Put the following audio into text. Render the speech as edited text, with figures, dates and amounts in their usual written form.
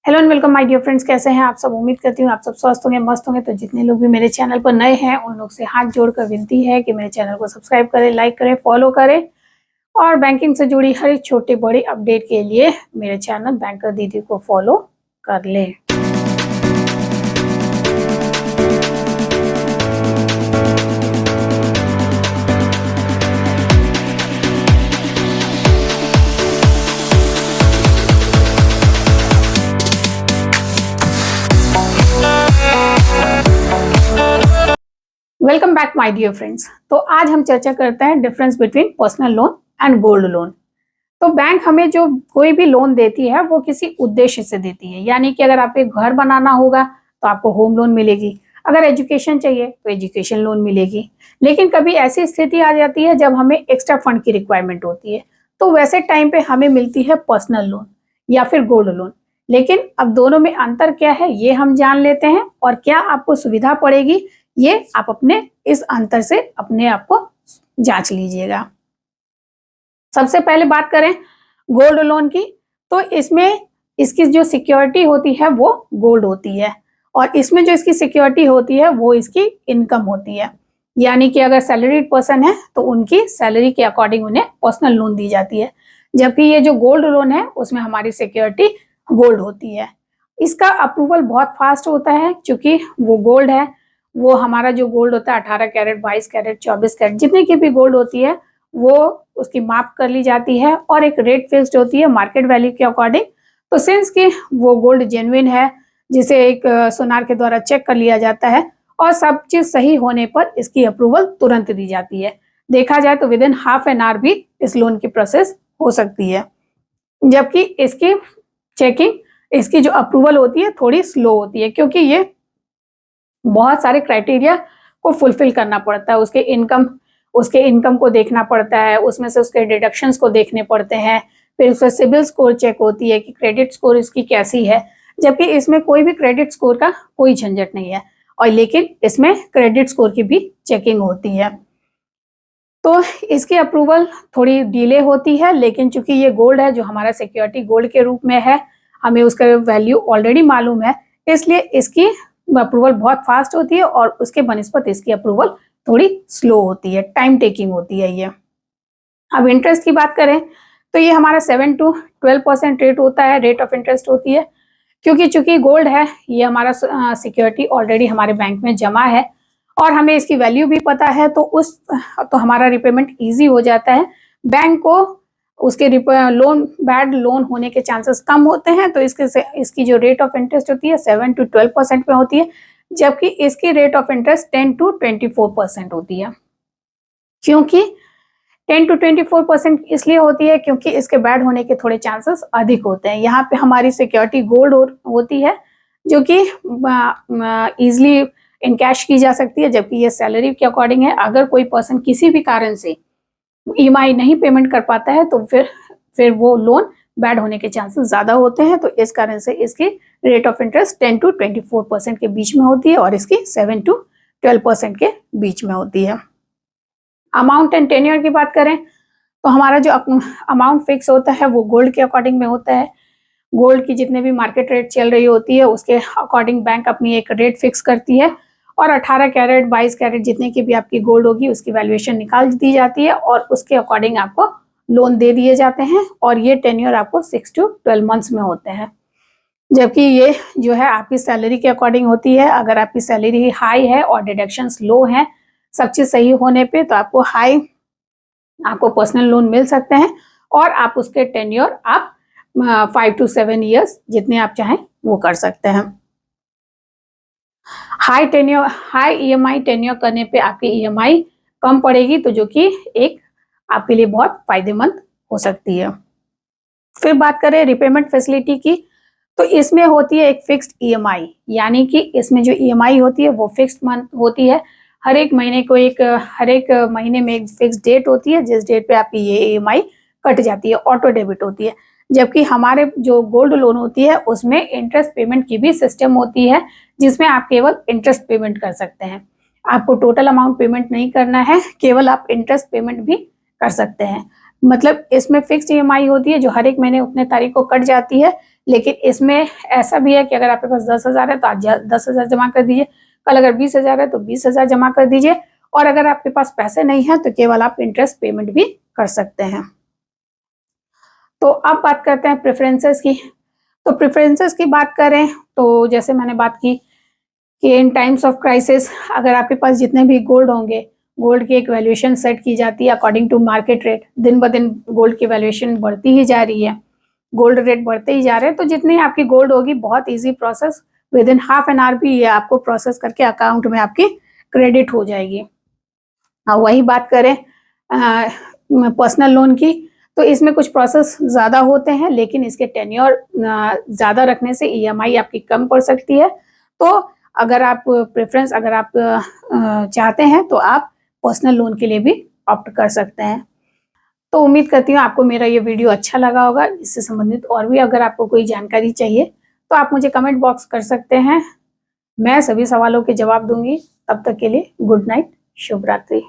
Hello and welcome my dear friends, कैसे हैं आप सब। उम्मीद करती हूँ आप सब स्वस्थ होंगे, मस्त होंगे। तो जितने लोग भी मेरे चैनल पर नए हैं उन लोग से हाथ जोड़कर विनती है कि मेरे चैनल को सब्सक्राइब करें, लाइक करें, फॉलो करें और बैंकिंग से जुड़ी हर छोटे बड़ी अपडेट के लिए मेरे चैनल बैंकर दीदी को फॉलो कर लें। Welcome back my dear friends. तो आज हम चर्चा करते हैं difference between personal loan and gold loan. तो बैंक हमें जो कोई भी लोन देती है वो किसी उद्देश्य से देती है, यानी कि अगर आपको घर बनाना होगा तो आपको होम लोन मिलेगी, अगर एजुकेशन चाहिए तो एजुकेशन लोन मिलेगी। लेकिन कभी ऐसी स्थिति आ जाती है जब हमें एक्स्ट्रा फंड की रिक्वायरमेंट होती है, तो वैसे टाइम पे हमें मिलती है पर्सनल लोन या फिर गोल्ड लोन। लेकिन अब दोनों में अंतर क्या है ये हम जान लेते हैं, और क्या आपको सुविधा पड़ेगी ये आप अपने इस अंतर से अपने आप को जांच लीजिएगा। सबसे पहले बात करें गोल्ड लोन की, तो इसमें इसकी जो सिक्योरिटी होती है वो गोल्ड होती है, और इसमें जो इसकी सिक्योरिटी होती है वो इसकी इनकम होती है। यानी कि अगर सैलरीड पर्सन है तो उनकी सैलरी के अकॉर्डिंग उन्हें पर्सनल लोन दी जाती है, जबकि ये जो गोल्ड लोन है उसमें हमारी सिक्योरिटी गोल्ड होती है। इसका अप्रूवल बहुत फास्ट होता है, क्योंकि वो गोल्ड है। वो हमारा जो गोल्ड होता है 18 कैरेट, 22 कैरेट, 24 कैरेट, जितने की भी गोल्ड होती है वो उसकी माप कर ली जाती है और एक रेट फिक्स्ड होती है मार्केट वैल्यू के अकॉर्डिंग। तो सिंस कि वो गोल्ड जेन्युइन है, जिसे एक सोनार के द्वारा चेक कर लिया जाता है और सब चीज सही होने पर इसकी अप्रूवल तुरंत दी जाती है। देखा जाए तो with in half an hour भी इस लोन की प्रोसेस हो सकती है, जबकि इसकी चेकिंग, इसकी जो अप्रूवल होती है थोड़ी स्लो होती है, क्योंकि ये बहुत सारे क्राइटेरिया को फुलफिल करना पड़ता है। उसके इनकम को देखना पड़ता है, उसमें से उसके डिडक्शंस को देखने पड़ते हैं, फिर उसका सिबिल स्कोर चेक होती है कि क्रेडिट स्कोर इसकी कैसी है। जबकि इसमें कोई भी क्रेडिट स्कोर का कोई झंझट नहीं है, और लेकिन इसमें क्रेडिट स्कोर की भी चेकिंग होती है। तो इसकी अप्रूवल थोड़ी डिले होती है, लेकिन चूंकि ये गोल्ड है, जो हमारा सिक्योरिटी गोल्ड के रूप में है, हमें उसका वैल्यू ऑलरेडी मालूम है, इसलिए इसकी अप्रूवल बहुत फास्ट होती है और उसके बनिस्पत इसकी अप्रूवल थोड़ी स्लो होती है, टाइम टेकिंग होती है ये। अब इंटरेस्ट की बात करें तो ये हमारा 7 to 12% रेट होता है, रेट ऑफ इंटरेस्ट होती है। क्योंकि चूंकि गोल्ड है, ये हमारा सिक्योरिटी ऑलरेडी हमारे बैंक में जमा है और हमें इसकी वैल्यू भी पता है, तो हमारा रिपेमेंट ईजी हो जाता है। बैंक को उसके बैड लोन होने के चांसेस कम होते हैं, तो इसकी जो रेट ऑफ इंटरेस्ट होती है 7 to 12% में होती है, जबकि इसकी रेट ऑफ इंटरेस्ट 10 to 24% होती है। क्योंकि 10 to 24% इसलिए होती है क्योंकि इसके बैड होने के थोड़े चांसेस अधिक होते हैं। यहाँ पे हमारी सिक्योरिटी गोल्ड होती है, जो कि इजिली इनकैश की जा सकती है, जबकि ये सैलरी के अकॉर्डिंग है। अगर कोई पर्सन किसी भी कारण से ईएमआई नहीं पेमेंट कर पाता है तो फिर वो लोन बैड होने के चांसेस ज्यादा होते हैं। तो इस कारण से इसकी रेट ऑफ इंटरेस्ट 10 to 24% के बीच में होती है और इसकी 7 to 12% के बीच में होती है। अमाउंट एंड टेन्योर की बात करें तो हमारा जो अमाउंट फिक्स होता है वो गोल्ड के अकॉर्डिंग में होता है। गोल्ड की जितने भी मार्केट रेट चल रही होती है उसके अकॉर्डिंग बैंक अपनी एक रेट फिक्स करती है, और 18 कैरेट, 22 कैरेट जितने की भी आपकी गोल्ड होगी उसकी वैल्यूएशन निकाल दी जाती है और उसके अकॉर्डिंग आपको लोन दे दिए जाते हैं। और ये टेन्योर आपको 6 to 12 मंथ्स में होते हैं, जबकि ये जो है आपकी सैलरी के अकॉर्डिंग होती है। अगर आपकी सैलरी हाई है और डिडक्शंस लो हैं, सब चीज सही होने पे, तो आपको पर्सनल लोन मिल सकते हैं, और आप उसके टेन्योर आप 5 to 7 ईयर्स जितने आप चाहें वो कर सकते हैं। हाई ईएमआई टेन्योर करने पे आपकी ईएमआई कम पड़ेगी, तो जो कि एक आपके लिए बहुत फायदेमंद हो सकती है। फिर बात करें रिपेमेंट फैसिलिटी की, तो इसमें होती है एक फिक्स्ड ईएमआई, यानी कि इसमें जो ईएमआई होती है वो फिक्स्ड मंथ होती है। हर एक महीने में एक फिक्स डेट होती है, जिस डेट पे आपकी ये ईएमआई कट जाती है, ऑटो डेबिट होती है। जबकि हमारे जो गोल्ड लोन होती है उसमें इंटरेस्ट पेमेंट की भी सिस्टम होती है, जिसमें आप केवल इंटरेस्ट पेमेंट कर सकते हैं। आपको टोटल अमाउंट पेमेंट नहीं करना है, केवल आप इंटरेस्ट पेमेंट भी कर सकते हैं। मतलब इसमें फिक्स्ड ईएमआई होती है जो हर एक महीने उतने तारीख को कट जाती है, लेकिन इसमें ऐसा भी है कि अगर आपके पास 10,000 है तो आज 10,000 जमा कर दीजिए, कल अगर 20,000 है तो 20,000 जमा कर दीजिए, और अगर आपके पास पैसे नहीं है तो केवल आप इंटरेस्ट पेमेंट भी कर सकते हैं। तो अब बात करते हैं प्रेफरेंसेस की। तो प्रेफरेंसेस की बात करें तो जैसे मैंने बात की कि इन टाइम्स ऑफ क्राइसिस अगर आपके पास जितने भी गोल्ड होंगे, गोल्ड की एक वैल्यूएशन सेट की जाती है अकॉर्डिंग टू मार्केट रेट। दिन ब दिन गोल्ड की वैल्यूएशन बढ़ती ही जा रही है, गोल्ड रेट बढ़ते ही जा रहे हैं, तो जितनी आपकी गोल्ड होगी बहुत easy process, with in half an hour भी ये आपको प्रोसेस करके अकाउंट में आपकी क्रेडिट हो जाएगी। अब वही बात करें पर्सनल लोन की, तो इसमें कुछ प्रोसेस ज़्यादा होते हैं, लेकिन इसके टेन्योर ज़्यादा रखने से ईएमआई आपकी कम पड़ सकती है। तो अगर आप चाहते हैं तो आप पर्सनल लोन के लिए भी ऑप्ट कर सकते हैं। तो उम्मीद करती हूँ आपको मेरा ये वीडियो अच्छा लगा होगा। इससे संबंधित और भी अगर आपको कोई जानकारी चाहिए तो आप मुझे कमेंट बॉक्स कर सकते हैं, मैं सभी सवालों के जवाब दूंगी। तब तक के लिए गुड नाइट, शुभ रात्रि।